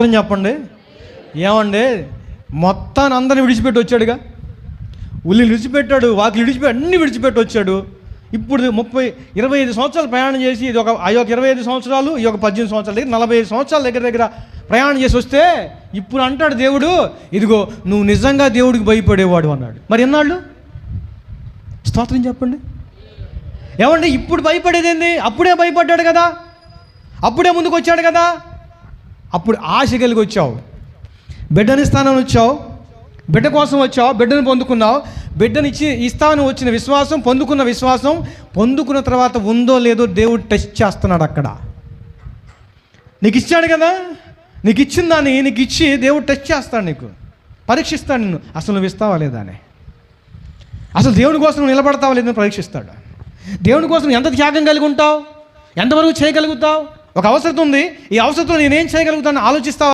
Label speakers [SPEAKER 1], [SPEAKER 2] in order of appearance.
[SPEAKER 1] చెప్పండి. ఏమండి, మొత్తాన్ని అందరిని విడిచిపెట్టి వచ్చాడుగా. ఉల్లి విడిచిపెట్టాడు, వాకిలు విడిచిపెట్టి అన్నీ విడిచిపెట్టి వచ్చాడు. ఇప్పుడు 25 సంవత్సరాలు ప్రయాణం చేసి ఇది ఒక 25 సంవత్సరాలు, ఈ ఒక 18 సంవత్సరాల దగ్గర 45 సంవత్సరాల దగ్గర ప్రయాణం చేసి వస్తే ఇప్పుడు అంటాడు దేవుడు, ఇదిగో నువ్వు నిజంగా దేవుడికి భయపడేవాడు అన్నాడు. మరి ఎన్నాళ్ళు? స్తోత్రం చెప్పండి. ఏమండి, ఇప్పుడు భయపడేది ఏంది? అప్పుడే భయపడ్డాడు కదా, అప్పుడే ముందుకు వచ్చాడు కదా. అప్పుడు ఆశ కలిగి వచ్చావు, బిడ్డని ఇస్తానని వచ్చావు, బిడ్డ కోసం వచ్చావు, బిడ్డను పొందుకున్నావు, బిడ్డని ఇస్తాను వచ్చిన విశ్వాసం, పొందుకున్న తర్వాత ఉందో లేదో దేవుడు టెస్ట్ చేస్తున్నాడు. అక్కడ నీకు ఇచ్చాడు కదా, నీకు ఇచ్చిన దాన్ని నీకు ఇచ్చి దేవుడు టెస్ట్ చేస్తాడు, నీకు పరీక్షిస్తాడు నిన్ను. అసలు నువ్వు ఇస్తావా లేదా అని, అసలు దేవుని కోసం నువ్వు నిలబడతావా లేదని పరీక్షిస్తాడు. దేవుని కోసం ఎంత త్యాగం కలిగి ఉంటావు, ఎంతవరకు చేయగలుగుతావు. ఒక అవసరం ఉంది, ఈ అవసరంతో నేనేం చేయగలుగుతాను ఆలోచిస్తావా?